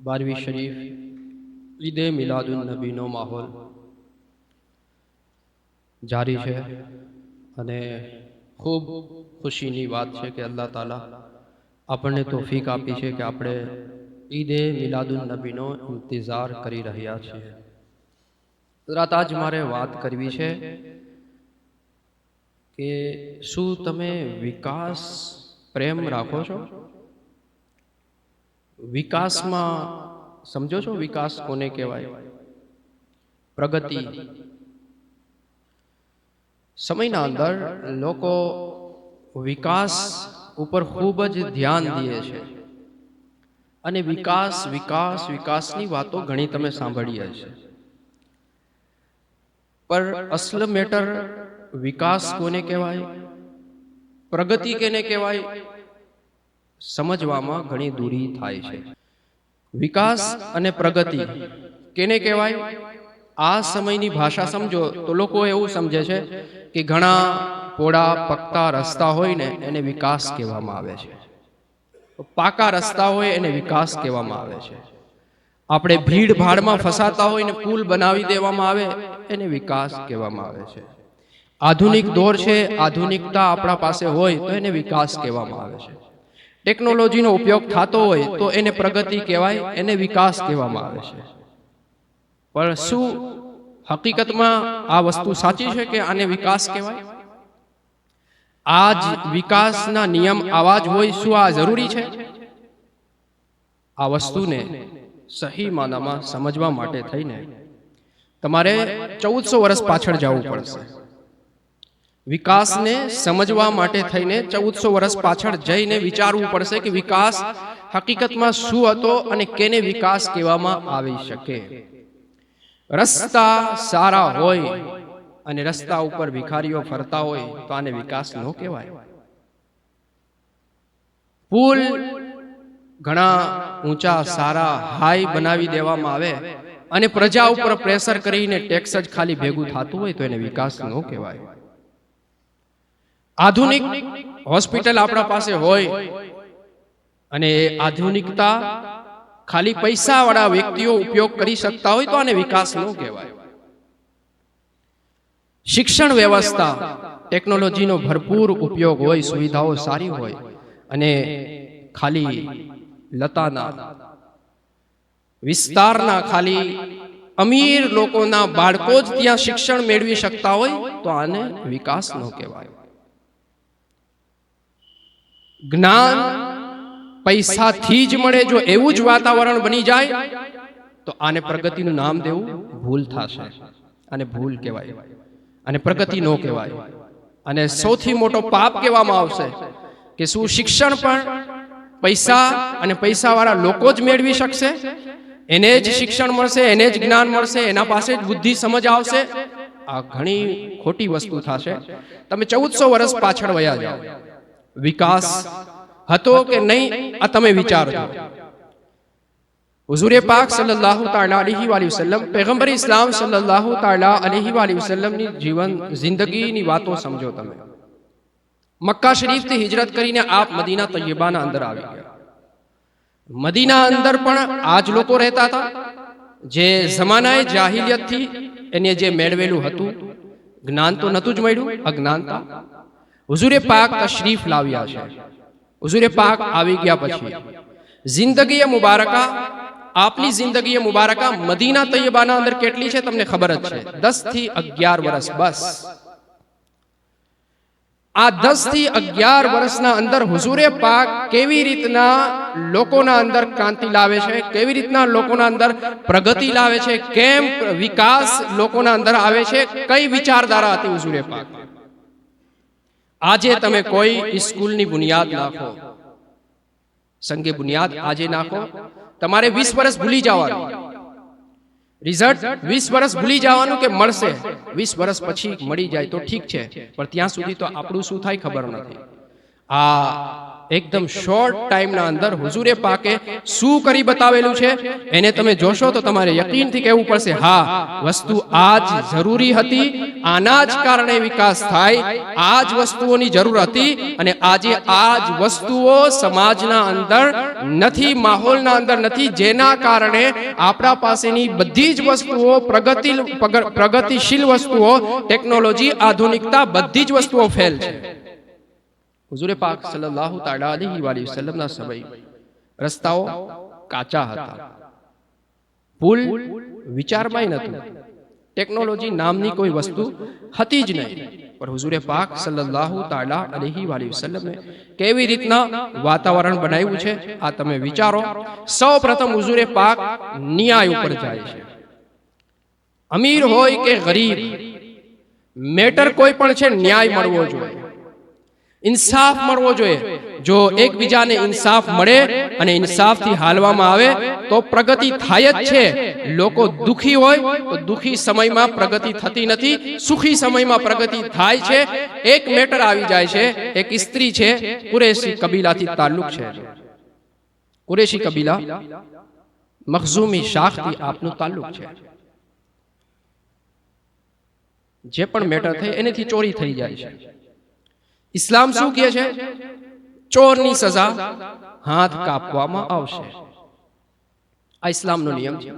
बारहवीं शरीफ ईद मिलादुन नबीनो माहौल जारी है અને ખૂબ ખુશીની વાત છે કે અલ્લાહ તાલા આપણને તોફીક આપી છે કે આપણે ઈદે મિલાદુન નબીનો ઇંતજાર કરી રહ્યા છીએ। રાત આજ મારે વાત કરવી છે કે શું તમે વિકાસ પ્રેમ રાખો છો? વિકાસમાં સમજો છો વિકાસ કોને કહેવાય? પ્રગતિ। સમયના અંદર લોકો વિકાસ ઉપર ખૂબ જ ધ્યાન દે છે અને વિકાસ વિકાસ વિકાસની વાતો ઘણી તમે સાંભળી હશે, પર અસલ મેટર વિકાસ કોને કહેવાય, પ્રગતિ કેને કહેવાય, સમજવામાં ઘણી દૂરી થાય છે। વિકાસ અને પ્રગતિ કેને કહેવાય? આ સમયની ભાષા સમજો તો લોકો એવું સમજે છે કે ઘણા પોળા પક્કા રસ્તા હોય ને એને વિકાસ કહેવામાં આવે છે, પાકા રસ્તા હોય એને વિકાસ કહેવામાં આવે છે। આપણે ભીડ ભાડમાં ફસાતા હોય ને પુલ બનાવી દેવામાં આવે એને વિકાસ કહેવામાં આવે છે। આધુનિક દોર છે, આધુનિકતા આપણા પાસે હોય તો એને વિકાસ કહેવામાં આવે છે। ટેકનોલોજીનો ઉપયોગ થતો હોય તો એને પ્રગતિ કહેવાય, એને વિકાસ કહેવામાં આવે છે। પણ શું હકીકતમાં આ વસ્તુ સાચી છે કે આને વિકાસ કહેવાય? આ જ વિકાસના નિયમ આવા જ હોય, શું આ જરૂરી છે? આ વસ્તુને સહી માનામાં સમજવા માટે થઈને તમારે 1400 વર્ષ પાછળ જવું પડશે। વિકાસને સમજવા માટે થઈને 1400 વર્ષ પાછળ જઈને વિચારવું પડશે કે વિકાસ હકીકતમાં શું હતો અને કેને વિકાસ કહેવામાં આવી શકે। રસ્તા સારા હોય અને રસ્તા ઉપર ભિખારીઓ ફરતા હોય તો આને વિકાસ ન કહેવાય। પુલ ઘણા ઊંચા સારા હાઈ બનાવી દેવામાં આવે અને પ્રજા ઉપર પ્રેશર કરીને ટેક્સ જ ખાલી ભેગું થતું હોય તો એને વિકાસ ન કહેવાય। આધુનિક હોસ્પિટલ આપણા પાસે હોય અને આધુનિકતા ખાલી પૈસા વાળા વ્યક્તિઓ ઉપયોગ કરી શકતા હોય તો આને વિકાસ ન કહેવાય। શિક્ષણ વ્યવસ્થા ટેકનોલોજીનો ભરપૂર ઉપયોગ હોય, સુવિધાઓ સારી હોય અને ખાલી લતાના વિસ્તારના ખાલી અમીર લોકોના બાળકો જ ત્યાં શિક્ષણ મેળવી શકતા હોય તો આને વિકાસ ન કહેવાય। જ્ઞાન પૈસાથી જ મળે જો એવું જ વાતાવરણ બની જાય તો આને પ્રગતિનું નામ દેવું ભૂલ થશે, આને ભૂલ કહેવાય અને પ્રગતિ ન કહેવાય। અને સૌથી મોટો પાપ કહેવામાં આવશે કે શું શિક્ષણ પણ પૈસા અને પૈસાવાળા લોકો જ મેળવી શકશે? એને જ શિક્ષણ મળશે, એને જ જ્ઞાન મળશે, એના પાસે જ બુદ્ધિ સમજ આવશે? આ ઘણી ખોટી વસ્તુ થશે। તમે 1400 વર્ષ પાછળ વયા જાઓ, વિકાસ હતો કે નહીં આ તમે વિચારજો। હુઝુરે પાક સલ્લલ્લાહુ તઆલા અલૈહિ વસલ્લમ, પેગમ્બર ઇસ્લામ સલ્લલ્લાહુ તઆલા અલૈહિ વસલ્લમની જીવન જિંદગીની વાતો સમજો તમે। મક્કા શરીફથી હિજરત કરીને આપ મદીના તૈયબાના અંદર આવી ગયા। મદીના અંદર પણ આ જ લોકો રહેતા હતા જે જમાનાએ જાહિલિયતથી એને જે મેળવેલું હતું, જ્ઞાન તો નતું જ મળ્યું, અજ્ઞાનતા। હુઝુરે પાક તશરીફ લાવ્યા છે। હુઝુરે પાક આવી ગયા પછી જિંદગી મુબારકા, આપની જિંદગી મુબારકા મદીના તૈયબાના અંદર કેટલી છે તમને ખબર જ છે, 10 થી 11 વર્ષ બસ। આ 10 થી 11 વર્ષના અંદર હુઝુરે પાક કેવી રીતના લોકોના અંદર ક્રાંતિ લાવે છે, કેવી રીતના લોકોના અંદર પ્રગતિ લાવે છે, કેમ વિકાસ લોકોના અંદર આવે છે, કઈ વિચારધારા હતી હુઝુરે પાક। આજે તમે કોઈ સ્કૂલની બુનિયાદ નાખો, સંગે બુનિયાદ આજે નાખો, તમારે 20 વર્ષ ભૂલી જવાનું, રિઝલ્ટ 20 વર્ષ ભૂલી જવાનું કે મળશે, 20 વર્ષ પછી મળી જાય તો ઠીક છે, પણ ત્યાં સુધી તો આપણું શું થાય ખબર નથી। આ એકદમ શોર્ટ ટાઈમના અંદર હુઝુરે પાકે શું કરી બતાવેલું છે એને તમે જોશો તો તમારે યકીનથી કહેવું પડશે, હા, વસ્તુ આ જ જરૂરી હતી, આના જ કારણે વિકાસ થાય, આ જ વસ્તુઓની જરૂર હતી, અને આજે આ જ વસ્તુઓ સમાજના અંદર નથી, માહોલના અંદર નથી, જેના કારણે આપણા પાસેની બધી જ વસ્તુઓ, પ્રગતિશીલ વસ્તુઓ, ટેકનોલોજી, આધુનિકતા, બધી જ વસ્તુઓ ફેલ છે. હુઝુરે પાક સલ્લલ્લાહુ તઆલા અલૈહિ વસલ્લમના સમય રસ્તાઓ કાચા હતા, પુલ વિચારમાંય નહોતું, ટેકનોલોજી નામની કોઈ વસ્તુ હતી જ નહીં. પણ હુઝુરે પાક સલ્લલ્લાહુ તઆલા અલૈહિ વસલ્લમે કેવી રીતના વાતાવરણ બનાવ્યું છે આ તમે વિચારો. સૌ પ્રથમ હુઝુરે પાક ન્યાય ઉપર જાય છે. અમીર હોય કે ગરીબ, મેટર કોઈ પણ છે, ન્યાય મળવો જોઈએ, ઇન્સાફ મળવો જોઈએ. જો એકબીજાને ઇન્સાફ મળે અને ઇન્સાફથી હાલવામાં આવે તો પ્રગતિ થાય જ છે. લોકો દુખી હોય તો દુખી સમયમાં પ્રગતિ થતી નથી, સુખી સમયમાં પ્રગતિ થાય છે. એક મેટર આવી જાય છે, એક સ્ત્રી છે, કુરેશી કબીલાથી તાલ્લુક છે. કુરેશી કબીલા મખઝૂમી શાખથી આપનું તાલ્લુક છે. જે પણ મેટર થાય એનેથી ચોરી થઈ જાય છે. ઇસ્લામ શું કહે છે? ચોરની સજા હાથ કાપવામાં આવશે. આ ઇસ્લામનો નિયમ છે.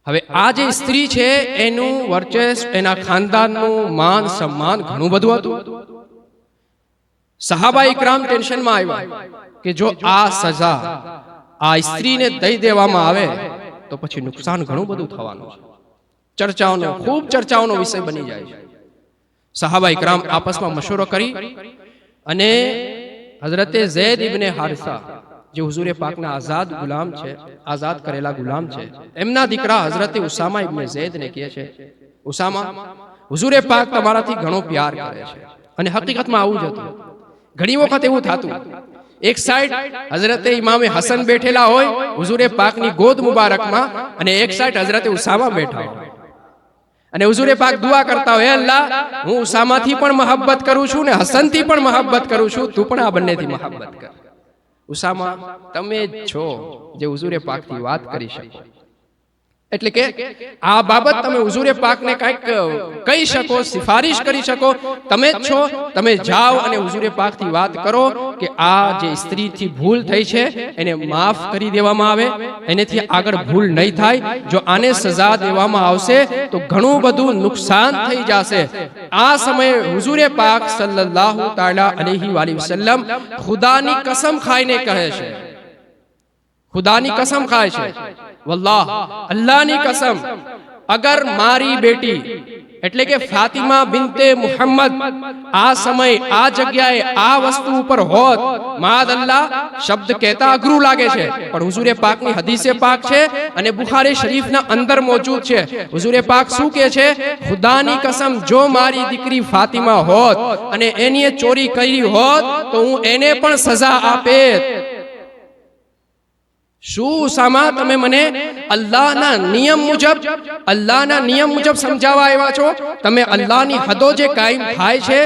હવે આ જે સ્ત્રી છે એનું વર્ચસ્વ, એના ખાનદાનનું માન સન્માન ઘણું બધું હતું. સહાબા ઇકરામ ટેન્શનમાં આવ્યા કે જો આ સજા આ સ્ત્રીને દઈ દેવામાં આવે તો પછી નુકસાન ઘણું બધું થવાનું છે. ખૂબ ચર્ચાઓનો વિષય બની જાય છે. સહાબા ઇકરામ આપસમાં મશવરો કરી અને હઝરતે ઝૈદ ઇબ્ને હારિસા, જે હુઝુરે પાકના આઝાદ ગુલામ છે, આઝાદ કરેલા ગુલામ છે, એમના દીકરા હઝરતે ઉસામા ઇબ્ને ઝૈદને કહે છે, ઉસામા, હુઝુરે પાક તમારાથી ઘણો પ્યાર કરે છે. અને હકીકતમાં આવું જ હતું. ઘણી વખત એવું થતું, એક સાઈડ હઝરતે ઇમામે હસન બેઠેલા હોય હુઝુરે પાકની ગોદ મુબારકમાં, અને એક સાઈડ હઝરતે ઉસામા બેઠા હોય, અને હુઝુરે પાક દુઆ કરતા હોય, અલ્લાહ, હું ઉસામાથી પણ મહબ્બત કરું છું ને હસનથી પણ મહબ્બત કરું છું, તું પણ આ બંનેથી મહબ્બત કર. ઉસામા, તમે જ છો જે હુઝુરે પાકથી વાત કરી શકો. એટલે કે આ બાબત તમે હુઝુરે પાકને કંઈક કહી શકો, સિફારિશ કરી શકો, તમે જ છો. તમે જાઓ અને હુઝુરે પાકથી વાત કરો કે આ જે સ્ત્રીથી ભૂલ થઈ છે એને માફ કરી દેવામાં આવે, એનેથી આગળ ભૂલ નહીં થાય. જો આને સજા દેવામાં આવશે તો ઘણું બધું નુકસાન થઈ જશે. આ સમયે હુઝુરે પાક સલ્લલ્લાહુ તઆલા અલૈહિ વસલ્લમ ખુદાની કસમ ખાઈને કહે છે, ખુદાની કસમ ખાય છે, વલ્લાહ, અલ્લાહની કસમ, અગર મારી બેટી એટલે કે ફાતિમા બિન્તે મુહમ્મદ આ સમય આ જગ્યાએ આ વસ્તુ ઉપર હોત, માદલ્લા, શબ્દ કહેતા અઘરું લાગે છે પણ હુઝુરે પાકની હદીસે પાક છે અને બુખારી શરીફના અંદર મોજૂદ છે. હુઝુરે પાક શું કહે છે? ખુદાની કસમ, જો મારી દીકરી ફાતિમા હોત અને એની ચોરી કરી હોત તો હું એને પણ સજા આપેત. શું ઉસામા, તમે મને અલ્લાહના નિયમ મુજબ સમજાવવા આવ્યા છો? તમે અલ્લાહની હદો જે કાયમ થાય છે,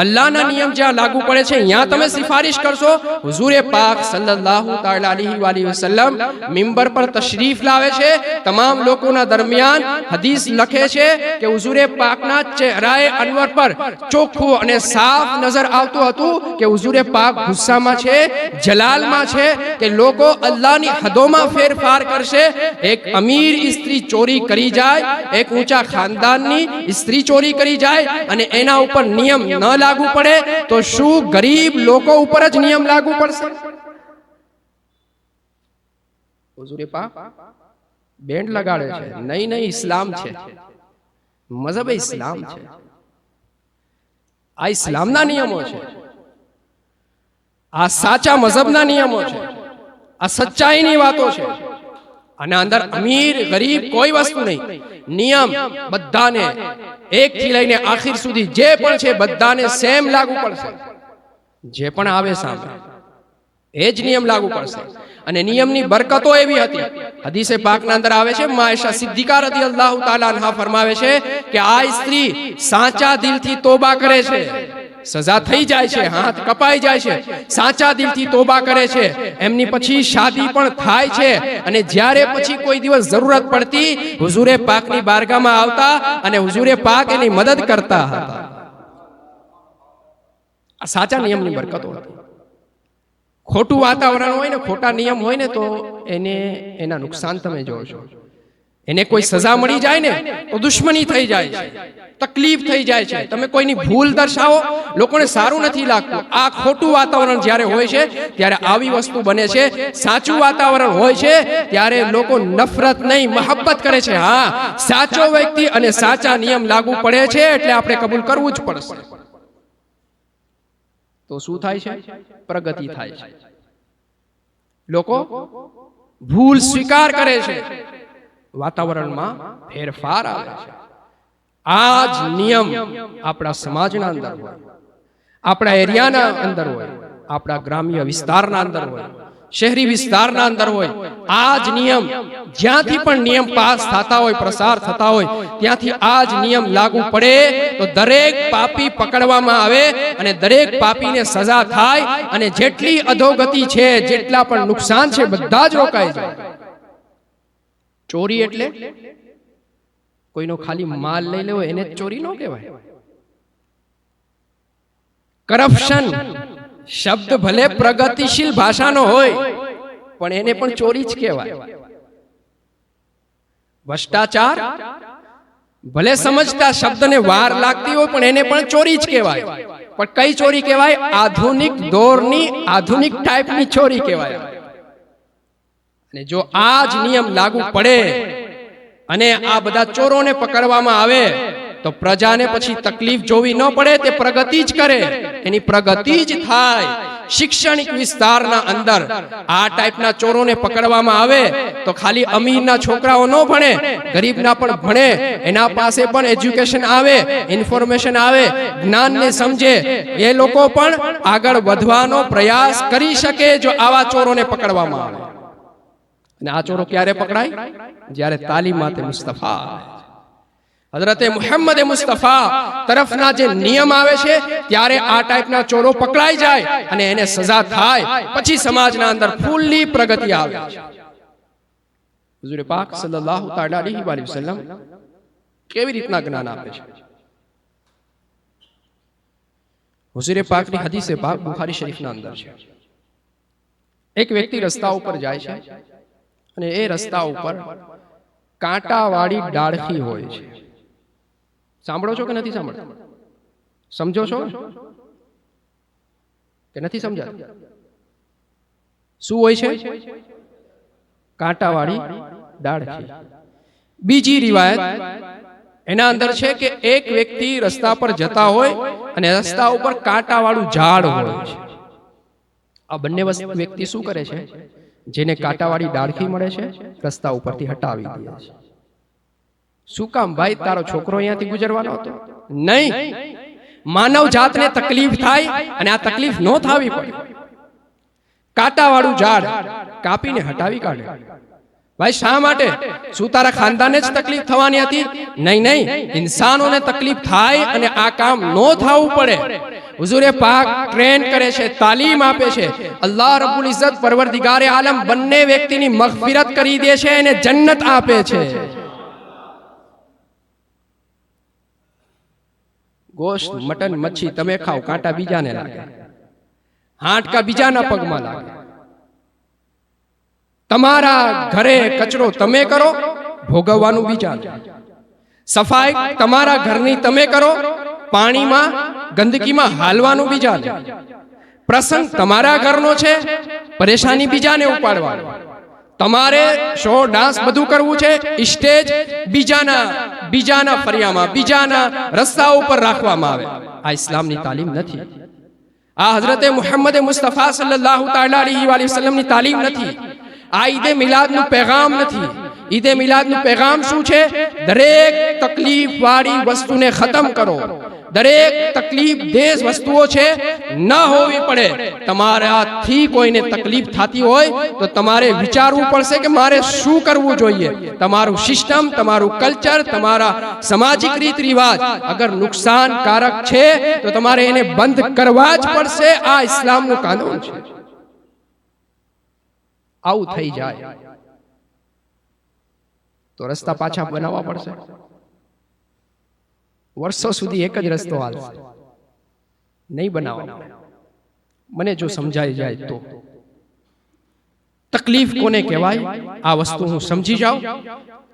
અલ્લાહના નિયમ જ્યાં લાગુ પડે છે ત્યાં તમે સિફારિશ કરશો? હુઝુરે પાક સલ્લલ્લાહુ તઆલા અલૈહિ વસલ્લમ મિંબર પર તશરીફ લાવે છે. તમામ લોકોના દરમિયાન હદીસ લખે છે કે હુઝુરે પાકના ચહેરાએ અનવર પર ચોખ્ખું અને સાફ નજર આવતું હતું કે હુઝુરે પાક ગુસ્સામાં છે, જલાલમાં છે, કે લોકો અલ્લાહની હદોમાં ફેરફાર કરશે. એક અમીર સ્ત્રી ચોરી કરી જાય, એક ઊંચા ખાનદાનની સ્ત્રી ચોરી કરી જાય અને એના ઉપર નિયમ ન લાગુ પડે તો શું ગરીબ લોકો ઉપર જ નિયમ લાગુ પડશે? હુઝુરે પાક બેન્ડ લગાડે છે, નહીં, ઇસ્લામ છે, મઝહબ ઇસ્લામ છે, આ ઇસ્લામના નિયમો છે, આ સાચા મઝહબના નિયમો છે, આ સચ્ચાઈની વાતો છે. અને અંદર અમીર ગરીબ કોઈ વસ્તુ નહીં. નિયમ બધાને એકથી લઈને આખિર સુધી જે પણ છે બધાને સેમ લાગુ પડશે. જે પણ આવે સામે એ જ નિયમ લાગુ પડશે. અને નિયમની બરકતો એવી હતી, હદીસે પાકના અંદર આવે છે, આયશા સિદ્દીકા રદિયલ્લાહુ તાઆલા અન્હા ફરમાવે છે કે આ સ્ત્રી સાચા દિલથી તોબા કરે છે, સજા થઈ જાય છે, હાથ કપાઈ જાય છે, સાચા દિલથી તોબા કરે છે, એમની પછી શાદી પણ થાય છે, અને જ્યારે પછી કોઈ દિવસ જરૂરત પડતી હુઝુરે પાકની બારગાહમાં આવતા અને હુઝુરે પાક એની મદદ કરતા હતા. આ સાચા નિયમની બરકતો હતી. ખોટું વાતાવરણ હોય ને, ખોટા નિયમ હોય ને, તો એના નુકસાન તમે જોવો છો. એને કોઈ સજા મળી જાય ને તો દુશ્મની થઈ જાય છે, તકલીફ થઈ જાય છે. તમે કોઈની ભૂલ દર્શાવો, લોકોને સારું નથી લાગતું. આ ખોટું વાતાવરણ જ્યારે હોય છે ત્યારે આવી વસ્તુ બને છે. સાચું વાતાવરણ હોય છે ત્યારે લોકો નફરત નહીં, મહબ્બત કરે છે. હા, સાચો વ્યક્તિ અને સાચા નિયમ લાગુ પડે છે એટલે આપણે કબૂલ કરવું જ પડશે. તો શું થાય છે? પ્રગતિ થાય છે. લોકો ભૂલ સ્વીકાર કરે છે, વાતાવરણમાં ફેરફાર આવે છે. આ જ નિયમ આપણા સમાજના અંદર હોય, આપણા એરિયાના અંદર હોય, આપણા ગ્રામ્ય વિસ્તારના અંદર હોય, શહેરી વિસ્તારના અંદર હોય. આ જ નિયમ જ્યાંથી પણ નિયમ પાસ થતા હોય, પ્રસાર થતા હોય, ત્યાંથી આ જ નિયમ લાગુ પડે તો દરેક પાપી પકડવામાં આવે અને દરેક પાપીને સજા થાય, અને જેટલી અધોગતિ છે, જેટલા પણ નુકસાન છે, બધા જ રોકાઈ જાય. ચોરી એટલે કોઈનો ખાલી માલ લઈ લેવો એને ચોરી ન કહેવાય. કરપ્શન શબ્દ ભલે પ્રગતિશીલ ભાષાનો હોય પણ એને પણ ચોરી જ કહેવાય. ભ્રષ્ટાચાર ભલે સમજતા શબ્દને વાર લાગતી હોય પણ એને પણ ચોરી જ કહેવાય. પણ કઈ ચોરી કહેવાય? આધુનિક દોરની, આધુનિક ટાઈપની ચોરી કહેવાય. અને જો આ જ નિયમ લાગુ પડે અને આ બધા ચોરોને પકડવામાં આવે તો પ્રજાને પછી તકલીફ જોવી ન પડે, તે પ્રગતિ જ કરે, એની પ્રગતિ જ થાય. શૈક્ષણિક વિસ્તારના અંદર આ ટાઈપના ચોરોને પકડવામાં આવે તો ખાલી અમીરના છોકરાઓ ન ભણે, ગરીબના પણ ભણે, એના પાસે પણ એજ્યુકેશન આવે, ઇન્ફોર્મેશન આવે, જ્ઞાનને સમજે, એ લોકો પણ આગળ વધવાનો પ્રયાસ કરી શકે જો આવા ચોરોને પકડવામાં આવે. અને આ ચોરો ક્યારે પકડાય? જ્યારે તાલીમાતે મુસ્તફા, હઝરતે મુહમ્મદે મુસ્તફા તરફના જે નિયમ આવે છે ત્યારે આ ટાઈપના ચોરો પકડાઈ જાય અને એને સજા થાય, પછી સમાજના અંદર ફૂલ્લી પ્રગતિ આવે છે. હુઝુર પાક સલ્લલ્લાહુ તઆલા અલૈહિ વસલ્લમ કેવી રીતના જ્ઞાન આપે છે? હુઝુર પાકની હદીસે પાક બુખારી શરીફના અંદર છે. એક વ્યક્તિ રસ્તા ઉપર જાય છે અને એ રસ્તા ઉપર કાંટાવાળી ડાળખી હોય છે. સાંભળો છો કે નથી સાંભળતા? સમજો છો કે નથી સમજાતું? શું હોય છે? કાંટાવાળી ડાળખી. બીજી રિવાયત એના અંદર છે કે એક વ્યક્તિ રસ્તા પર જતા હોય અને રસ્તા ઉપર કાંટાવાળું ઝાડ હોય છે. આ બંને વ્યક્તિ શું કરે છે? જેને કાંટાવાળી ડાળખી મળે છે રસ્તા ઉપરથી હટાવી દે છે. શું કામ ભાઈ? તારો છોકરો અહીંયાથી ગુજરવાનો હતો? નહીં, માનવ જાતને તકલીફ થાય અને આ તકલીફ ન થવી પડે. કાંટાવાળું ઝાડ કાપીને હટાવી કાઢે. ભાઈ શા માટે? શું તારા ખાનદાનને જ તકલીફ થવાની હતી? નહીં નહીં, ઇન્સાનોને તકલીફ થાય અને આ કામ ન થવું પડે. હુઝુરે પાક ટ્રેન કરે છે, તાલીમ આપે છે. અલ્લાહ રબ્બુલ ઇઝ્ઝત પરવરદિગારે આલમ બંને વ્યક્તિની મગફિરત કરી દે છે અને જન્નત આપે છે. ગોશ્ત, મટન, મચ્છી તમે ખાઓ, કાંટા બીજાને લાગે, હાડકા બીજાના પગમાં લાગે. તમારા ઘરે કચરો તમે કરો, ભોગવવાનું બીજાને. સફાઈ તમારા ઘરની તમે કરો, પાણીમાં ગંદકીમાં હાલવાનું બીજાને. પ્રસંગ તમારા ઘરનો છે, પરેશાની બીજાને ઉપાડવાનો. તમારે શો ડાન્સ બધું કરવું છે, સ્ટેજ બીજાના ફરિયામાં, બીજાના રસ્તા ઉપર રાખવામાં આવે. આ ઇસ્લામની તાલીમ નથી. આ હઝરતે મુહમ્મદે મુસ્તફા સલ્લલ્લાહુ તઆલા અલૈહિ વસલ્લમની તાલીમ નથી. આ ઈદે મિલાદનું પેગામ નથી. ઈદે મિલાદનું પેગામ શું છે? દરેક તકલીફ વાળી વસ્તુને ખતમ કરો, દરેક તકલીફ દેશ વસ્તુઓ છે ન હોવી પડે. તમારાથી કોઈને તકલીફ થતી હોય તો તમારે વિચારવું પડશે કે મારે શું કરવું જોઈએ. તમારું સિસ્ટમ, તમારું કલ્ચર, તમારા સામાજિક રીત રિવાજ અગર નુકસાનકારક છે તો તમારે એને બંધ કરવા જ પડશે. આ ઇસ્લામનું કાનૂન છે. આવું થઈ જાય તો રસ્તા પાછા બનાવવા પડશે. વર્ષો સુધી એક જ રસ્તો હાલશે, નહીં બનાવવા. મને જો સમજાઈ જાય તો તકલીફ કોને કહેવાય આ વસ્તુ હું સમજી જાઉં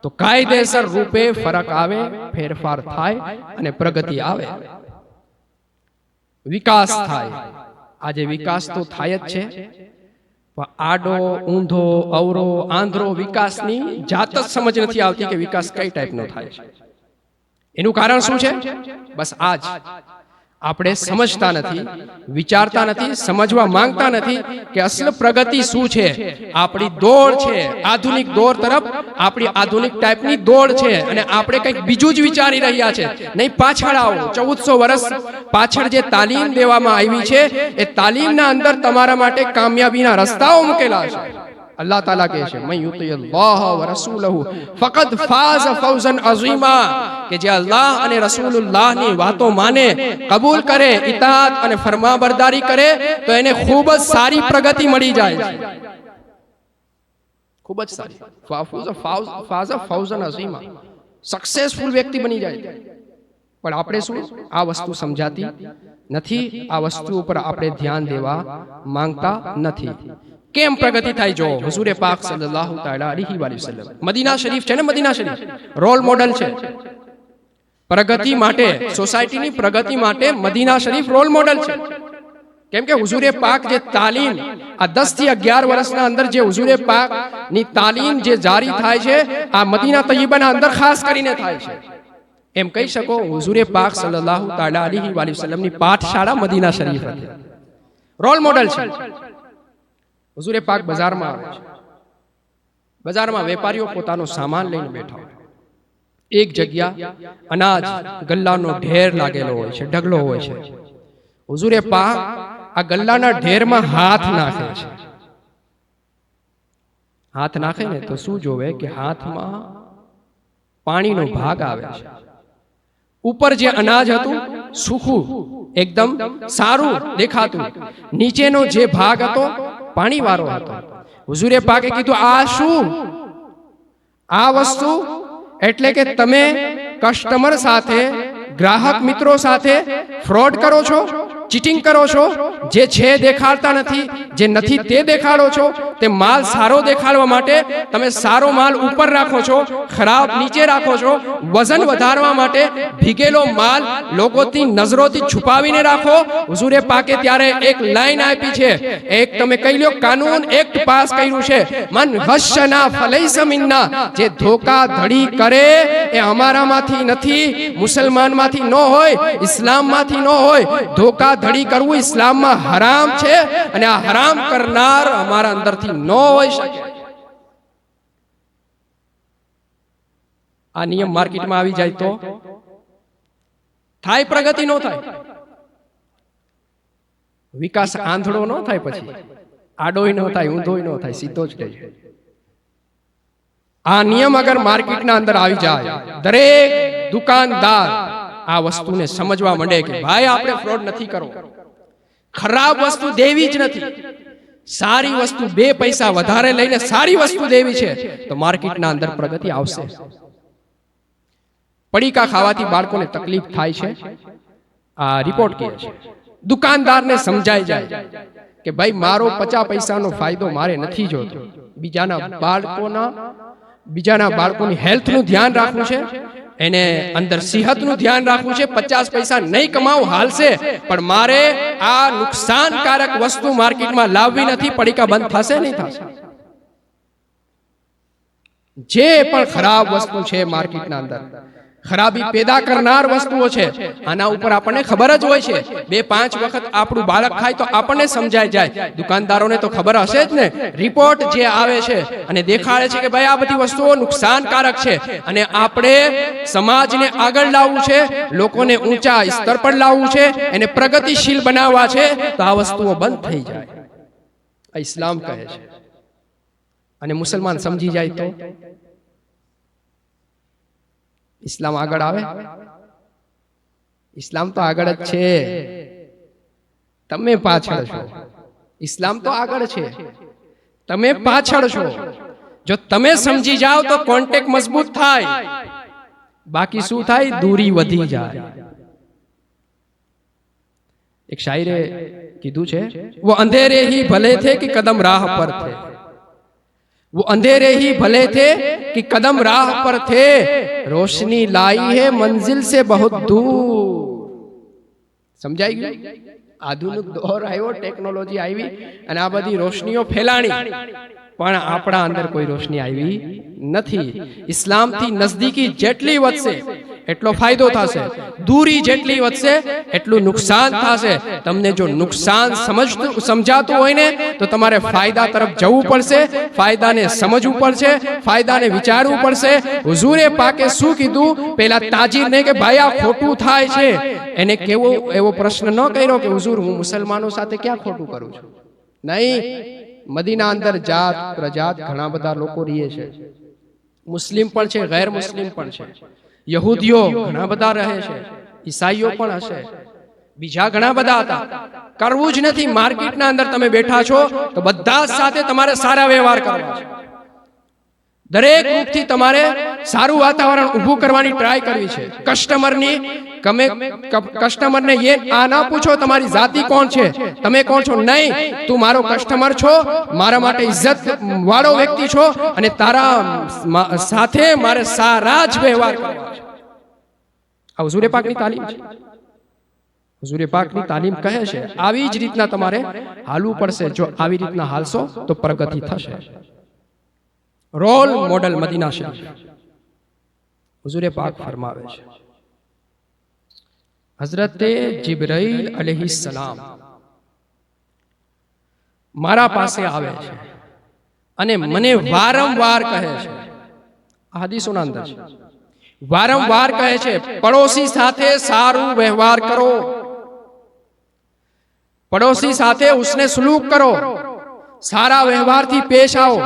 તો કાયદેસર રૂપે ફરક આવે, ફેરફાર થાય અને પ્રગતિ આવે, વિકાસ થાય. આજે વિકાસ તો થાય જ છે, પણ આડો ઊંધો અવરો આંધળો વિકાસની જાત જ સમજ નથી આવતી કે વિકાસ કઈ ટાઈપનો થાય છે. એનું કારણ શું છે? બસ આજ આપણે સમજતા નથી, વિચારતા નથી, સમજવા માંગતા નથી કે અસલ પ્રગતિ શું છે. આપણી દોડ છે આધુનિક દોડ તરફ, આપણી આધુનિક ટાઈપની દોડ છે અને આપણે કંઈક બીજું જ વિચારી રહ્યા છે. નહીં, પાછળ આવો. 1400 વર્ષ પાછળ જે તાલીમ દેવામાં આવી છે એ તાલીમના અંદર તમારા માટે કામયાબીના રસ્તાઓ મૂકેલા છે. અલ્લાહ તાલા કહે છે મન યુતિલ્લાહ વ રસૂલહુ ફકદ ફાઝ ફૌઝન અઝીમા, કે જે અલ્લાહ અને રસૂલુલ્લાહની વાતો માને, કબૂલ કરે, ઇતાત અને ફરમાબરદારી કરે તો એને ખૂબ જ સારી પ્રગતિ મળી જાય છે. ખૂબ જ સારી ફાઝ ફૌઝન અઝીમા, સક્સેસફુલ વ્યક્તિ બની જાય. પણ આપણે શું આ વસ્તુ સમજાતી નથી, આ વસ્તુ ઉપર આપણે ધ્યાન દેવા માંગતા નથી. કેમ પ્રગતિ થાય જો હુઝુરે પાક સલ્લલ્લાહુ તઆલા અલૈહિ વસલ્લમ, મદીના શરીફ છે ને, મદીના શરીફ રોલ મોડલ છે પ્રગતિ માટે. સોસાયટીની પ્રગતિ માટે મદીના શરીફ રોલ મોડલ છે. કેમ કે હુઝુરે પાક જે તાલીમ આ 10 થી 11 વર્ષના અંદર જે હુઝુરે પાક ની તાલીમ જે જારી થાય છે આ મદીના તય્યબાના અંદર ખાસ કરીને થાય છે. એમ કહી શકો હુઝુરે પાક સલ્લલ્લાહુ તઆલા અલૈહિ વસલ્લમની પાઠશાળા મદીના શરીફ હતી, રોલ મોડલ છે. હુઝુરે પાક બજારમાં આવે છે, બજારમાં વેપારીઓ પોતાનો સામાન લઈને બેઠા હોય. એક જગ્યા અનાજ ગલ્લાનો ઢેર લાગેલો હોય છે, ઢગલો હોય છે. હુઝુરે પાક આ ગલ્લાના ઢેરમાં હાથ નાખે છે. હાથ નાખે ને તો શું જોવે કે હાથમાં પાણીનો ભાગ આવે છે. ઉપર જે અનાજ હતું સૂકું એકદમ સારું દેખાતું, નીચેનો જે ભાગ હતો પાણી વાળો હતો. હુઝુરે પાકે કીધું આ શું? આ વસ્તુ એટલે કે તમે કસ્ટમર સાથે, ગ્રાહક મિત્રો સાથે ફ્રોડ કરો છો, ચીટિંગ કરો છો. જે છે દેખાડતા નથી, જે નથી તે દેખાડો છો. તે માલ સારો દેખાડવા માટે તમે સારો માલ ઉપર રાખો છો, ખરાબ નીચે રાખો છો. વજન વધારવા માટે ભીગેલો માલ લોકોની નજરોથી છુપાવીને રાખો. હુઝુરે પાકે ત્યારે એક લાઈન આપી છે, એક તમે કહી લો કાનૂન એક્ટ પાસ કર્યું છે, મન ગશના ફલૈસ મિન્ના, જે ધોકાધડી કરે એ અમારામાંથી નથી, મુસલમાનમાંથી ન હોય, ઇસ્લામમાંથી ન હોય. ધોકાધડી કરવું ઇસ્લામમાં હરામ છે અને આ હરામ કરનાર અમારા અંદરથી ન હોઈ શકે. આ નિયમ માર્કેટમાં આવી જાય તો થાય પ્રગતિ, ન થાય વિકાસ. આંધળો ન થાય, પછી આડોય ન થાય, ઊંધોય ન થાય, સીધો જ રહે. આ નિયમ અગર માર્કેટના અંદર આવી જાય, દરેક દુકાનદાર આ વસ્તુને સમજવા માંડે કે ભાઈ આપણે ફ્રોડ નથી કરવો, ખરાબ વસ્તુ દેવી જ નથી, સારી વસ્તુ 2 પૈસા વધારે લઈને સારી વસ્તુ દેવી છે, તો માર્કેટના અંદર પ્રગતિ આવશે. પડીકા ખાવાથી બાળકોને તકલીફ થાય છે, આ રિપોર્ટ કહે છે. દુકાનદારને સમજાઈ જાય કે ભાઈ મારો 50 પૈસાનો ફાયદો મારે નથી જોતો, બીજાના બાળકોની હેલ્થનું ધ્યાન રાખવું છે, એને અંદર સેહતનું ધ્યાન રાખવું છે. 50 પૈસા નહીં કમાવું હાલશે, પણ મારે આ નુકસાનકારક વસ્તુ માર્કેટમાં લાવવી નથી. પડીકા બંધ થશે નહીં થશે? જે પણ ખરાબ વસ્તુ છે માર્કેટના અંદર, ખરાબી પેદા કરનાર વસ્તુઓ છે, આના ઉપર આપણને ખબર જ હોય છે. 2-5 વખત આપણું બાળક ખાય તો આપણને સમજાય જાય. દુકાનદારોને તો ખબર હશે જ ને. રિપોર્ટ જે આવે છે અને દેખાડે છે કે ભાઈ આ બધી વસ્તુઓ નુકસાનકારક છે અને આપણે સમાજને આગળ લાવવું છે, લોકોને ઊંચા સ્તર પર લાવવું છે, એને પ્રગતિશીલ બનાવવા છે, તો આ વસ્તુઓ બંધ થઈ જાય. આ ઇસ્લામ કહે છે. અને મુસલમાન સમજી જાય તો ઇસ્લામ આગળ આવે? ઇસ્લામ તો આગળ જ છે, તમે પાછળ છો. ઇસ્લામ તો આગળ છે, તમે પાછળ છો. જો તમે સમજી જાઓ તો કોન્ટેક્ટ મજબૂત થાય, બાકી શું થાય? દૂરી વધી જાય. એક શાયરે કીધું છે, वो अंधेरे ही भले थे कि कदम राह पर थे, वो अंधेरे ही भले थे कि कदम राह पर थे, रोशनी लाई है मंजिल से बहुत दूर. સમજાઈ ગયું? આધુનિક દોર આવ્યો, ટેકનોલોજી આવી અને આ બધી રોશનીઓ ફેલાણી, પણ આપણા અંદર કોઈ રોશની આવી નથી. ઇસ્લામથી નજદીકી જેટલી વધશે એટલો ફાયદો થશે, દૂરી જેટલી વધશે એટલું નુકસાન થશે. તમને જો નુકસાન સમજાતું હોય ને તો તમારે ફાયદા તરફ જવું પડશે, ફાયદાને સમજવું પડશે, ફાયદાને વિચારવું પડશે. હુઝુરે પાકે શું કીધું? પેલા તાજીરને કે ભાઈ આ ખોટું થાય છે, એને કેવો એવો પ્રશ્ન ન કર્યો કે હુઝુર હું મુસલમાનો સાથે ક્યાં ખોટું કરું છું. નહીં, મદીના અંદર જાત પ્રજાત ઘણા બધા લોકો રહે છે, મુસ્લિમ પણ છે, ગેર મુસ્લિમ પણ છે, યહૂદીઓ ઘણા બધા રહે છે, ઈસાઈઓ પણ હશે, બીજા ઘણા બધા હતા. કરવું જ નથી. માર્કેટના અંદર તમે બેઠા છો તો બધા સાથે તમારે સારા વ્યવહાર કરવા છે. દરેક રૂપથી તમારે સારું વાતાવરણ ઊભું કરવાની ટ્રાય કરવી છે. કસ્ટમરને આ ના પૂછો તમારી જાતિ કોણ છે, તમે કોણ છો. નહીં, તું મારો કસ્ટમર છો, મારા માટે ઇજ્જત વાળો વ્યક્તિ છો અને તારા સાથે મારે સારા જ વ્યવહાર કરવા છે. આ હુઝુરે પાકની તાલીમ છે. હુઝુરે પાકની તાલીમ કહે છે આવી જ રીતના તમારે હાલવું પડશે. જો આવી રીતના હાલશો તો પ્રગતિ થશે. રોલ મોડલ મદીના શરીફ. હુઝુરે પાક ફરમાવે છે, હઝરતે જિબ્રાઈલ અલૈહિસ્સલામ મારા પાસે આવે છે અને મને વારંવાર કહે છે, આ હદીસોના અંદર છે, વારંવાર કહે છે પડોશી સાથે સારું વ્યવહાર કરો, પડોશી સાથે ઉસને સલુક કરો, સારા વ્યવહારથી પેશ આવો.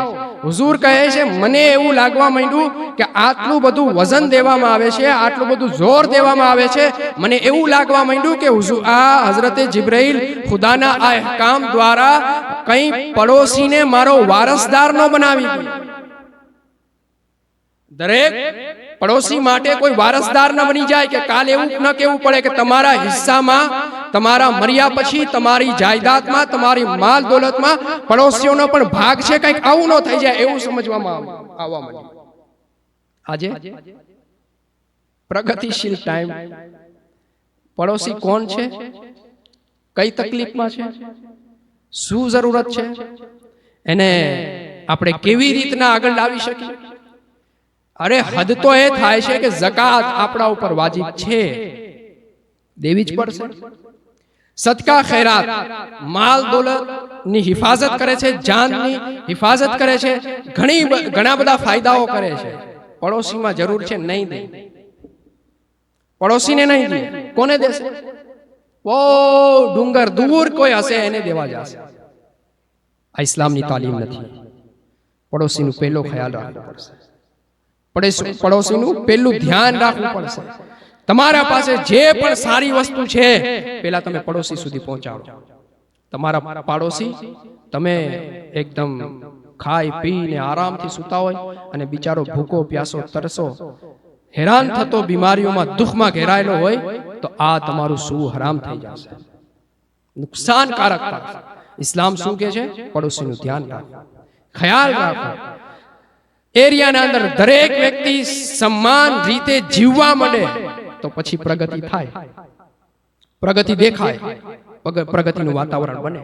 હુઝુર કહે છે મને એવું લાગવા માંડ્યું કે આટલું બધું વજન દેવામાં આવે છે, આટલું બધું જોર દેવામાં આવે છે, મને એવું લાગવા માંડ્યું કે હુઝુર આ હઝરતે જિબ્રાઈલ ખુદાના આ અહેકામ દ્વારા કઈ પડોશીને મારો વારસદાર ન બનાવી દે. દરેક પડોશી માટે કોઈ વારસદાર ન બની જાય કે કાલે એવું ન કહેવું પડે કે તમારા હિસ્સામાં, તમારા મર્યા પછી તમારી જાયદાદમાં, તમારી માલ દોલતમાં પડોશીઓનો પણ ભાગ છે, કંઈક આવું ન થઈ જાય એવું સમજવામાં આવવા માંડ્યું. આજે પ્રગતિશીલ ટાઈમ, પડોશી કોણ છે, કઈ તકલીફમાં છે, શું જરૂરત છે, એને આપણે કેવી રીતના આગળ લાવી શકીએ. અરે હદ તો એ થાય છે કે ઝકાત આપણા ઉપર વાજિબ છે, દેવી જ પડશે. સદકા ખૈરાત માલ દોલતની હિફાજત કરે છે, જાનની હિફાજત કરે છે, ઘણા બધા ફાયદાઓ કરે છે. પડોશીમાં જરૂર છે નહીં દે, પડોશીને નહીં દે, કોને દેશે? ઓ ડુંગર દૂર કોઈ હશે એને દેવા જશે. આ ઇસ્લામની તાલીમ નથી. પડોશીનું પહેલો ખ્યાલ રાખવો પડશે, પડોશીનું પહેલું ધ્યાન રાખવું પડશે. તમારા પાસે જે પણ સારી વસ્તુ છે પેલા તમે પડોશી સુધી પહોંચાડો. તમારા પાડોશી તમે એકદમ ખાઈ પીને આરામથી સૂતા હોય અને બિચારો ભૂખો પ્યાસો તરસો હેરાન થતો બીમારીઓમાં દુઃખમાં ઘેરાયેલો હોય તો આ તમારું શું હરામ થઈ જશે, નુકસાનકારક થશે. ઇસ્લામ શું કહે છે? પડોશીનું ધ્યાન રાખો, ખ્યાલ રાખો. એરિયાના અંદર દરેક વ્યક્તિ સમાન રીતે જીવવા માંડે તો પછી પ્રગતિ થાય, પ્રગતિ દેખાય, પ્રગતિનું વાતાવરણ બને.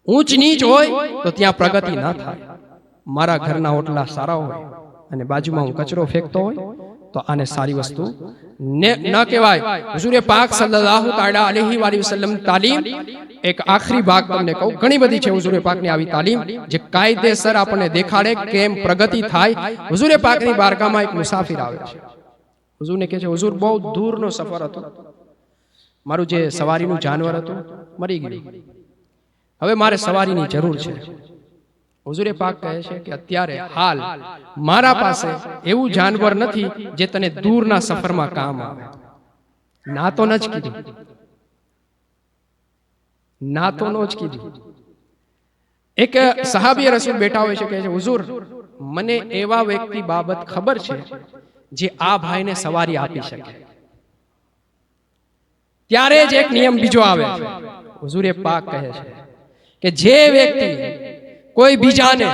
ઊંચ નીચ હોય તો ત્યાં પ્રગતિ ના થાય. મારા ઘરના ઓટલા સારા હોય, અને બાજુમાં હું કચરો ફેંકતો હોય તો આને સારી વસ્તુ ન કહેવાય. હુઝુરે પાક સલ્લલ્લાહુ તાઆલા અલૈહિ વસલ્લમ તાલીમ એક આખરી ભાગ તમને કહું, ઘણી બધી છે હુઝુરે પાકની આવી તાલીમ જે કાયદેસર આપણને દેખાડે કેમ પ્રગતિ થાય. હુઝુરે પાકની બારગાહમાં એક મુસાફિર આવે છે. હુઝુરને કહે છે, હુઝુર બહુ દૂરનો સફર હતો, મારું જે સવારીનું જાનવર હતું મરી ગયું, હવે મારે સવારીની જરૂર છે. હુઝુરે પાક કહે છે કે અત્યારે હાલ મારા પાસે એવું જાનવર નથી જે તને દૂરના સફરમાં કામ આવે. ના તો ન જ કીધું, ના તો નો જ કીધું. એક સહાબી રસૂલ બેઠા હોય છે, કહે છે, હુઝુર મને એવા વ્યક્તિ બાબત ખબર છે જે આ ભાઈને સવારી આપી શકે. ત્યારે જ એક નિયમ બીજો આવે છે. હુઝુરે પાક કહે છે કે જે વ્યક્તિ કોઈ બીજાને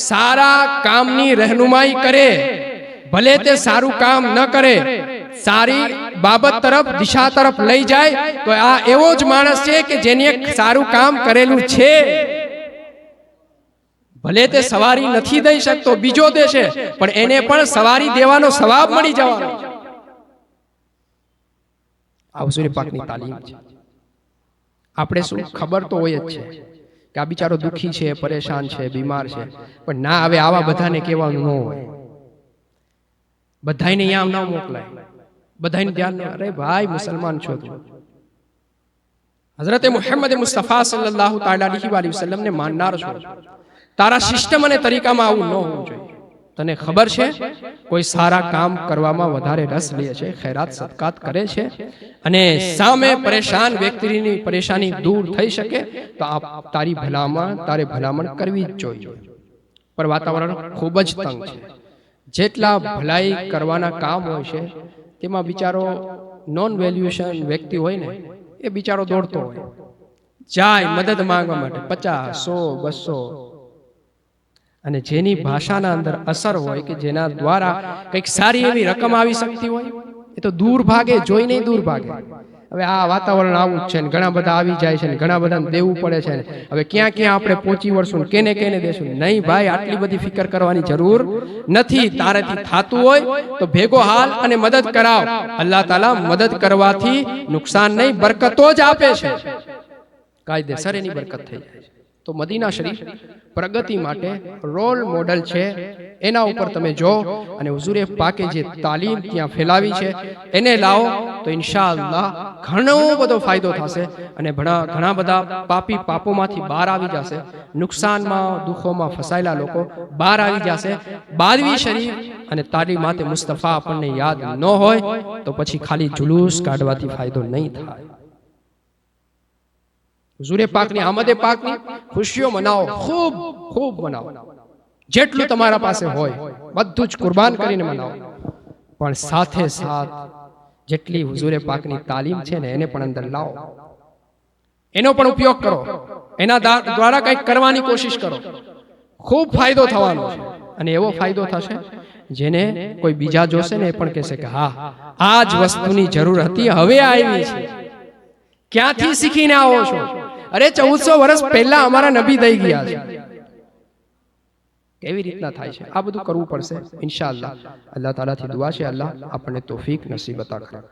સારા કામની રહેનુમાઈ કરે, ભલે તે સારું કામ ન કરે, સારી બાબત તરફ દિશા તરફ લઈ જાય, તો આ એવો જ માણસ છે કે જેને સારું કામ કરેલું છે. ભલે તે સવારી નથી દઈ શકતો, બીજો દેશે, પણ એને પણ સવારી દેવાનો સવાબ મળી જવાનો. આ હુઝુરે પાકની તાલીમ છે. આપણે શું ખબર તો હોય જ છે કે આ બિચારો દુખી છે, પરેશાન છે, બીમાર છે, પણ ના હવે આવા બધાને કહેવાનું ન હોય. બધાને અહીંયા ન મોકલાય, બધાને ધ્યાન, અરે ભાઈ મુસલમાન છો તું, હઝરતે મુહમ્મદ મુસ્તફા સલ્લલ્લાહુ તાઆલા અલૈહિ વસલ્લમ ને માનનાર છો, તારા સિસ્ટમ અને તરીકામાં આવું ન હોવું જોઈએ. તને ખબર છે કોઈ સારા કામ કરવામાં વધારે રસ લે છે, ખૈરાત સદકાત કરે છે, અને સામે પરેશાન વ્યક્તિની પરેશાની દૂર થઈ શકે તો તારે ભલામણ કરવી જ જોઈએ. પણ વાતાવરણ ખૂબ જ તંગ છે. જેટલા ભલાઈ કરવાના કામ હોય છે તેમાં બિચારો નોન વેલ્યુએશન વ્યક્તિ હોય ને, એ બિચારો દોડતો હોય, જાય મદદ માંગવા માટે 50, 100, 200, અને જેની ભાષાના અંદર અસર હોય કે જેના દ્વારા કંઈક સારી એવી રકમ આવી શકતી હોય, એ તો દૂર ભાગે, જોઈ નહીં દૂર ભાગે. હવે આ વાતાવરણ આવું જ છે ને, ઘણા બધા આવી જાય છે ને, ઘણા બધાને દેવું પડે છે ને, હવે ક્યાં ક્યાં આપણે પહોંચી વળશું, કેને કેને દેશું. નહીં ભાઈ, આટલી બધી ફિકર કરવાની જરૂર નથી. તારેથી થાતું હોય તો ભેગો હાલ અને મદદ કરાવ. અલ્લાહ તાલા મદદ કરવાથી નુકસાન નહીં, બરકતો જ આપે છે. કાયદેસર એની બરકત થઈ જાય છે. તો મદીના શરીફ પ્રગતિ માટે રોલ મોડલ છે. એના ઉપર તમે જો, અને હુઝુરે પાકે જે તાલીમ ત્યાં ફેલાવી છે એને લાવો તો ઇન્શાઅલ્લાહ ઘણો બધો ફાયદો થશે, અને ઘણા બધા પાપોમાંથી બહાર આવી જશે. નુકસાનમાં, દુઃખોમાં ફસાયેલા લોકો બહાર આવી જશે. બારવી શરીફ અને તાલીમાતે મુસ્તફા આપણને યાદ ન હોય તો પછી ખાલી જુલુસ કાઢવાથી ફાયદો નહીં થાય. હુઝુરે પાકની, આમદે પાકની ખુશીઓ મનાવો, ખૂબ ખૂબ મનાવો, જેટલું તમારા પાસે હોય બધું જ કુરબાન કરીને મનાવો. પણ સાથે સાથ જેટલી હુઝુરે પાકની તાલીમ છે ને એને પણ અંદર લાવો, એનો પણ ઉપયોગ કરો, એના દ્વારા કંઈક કરવાની કોશિશ કરો. ખૂબ ફાયદો થવાનો છે, અને એવો ફાયદો થશે જેને કોઈ બીજા જોશે ને એ પણ કહેશે કે હા, આ જ વસ્તુની જરૂર હતી, હવે આવી છે. ક્યાંથી શીખીને આવો છો? અરે 1400 વર્ષ પહેલા અમારા નબી દઈ ગયા છે. કેવી રીતના થાય છે? આ બધું કરવું પડશે ઇન્શાઅલ્લાહ. અલ્લાહ તાલાથી દુઆ છે, અલ્લાહ આપણને તૌફીક નસીબ અતા કરે.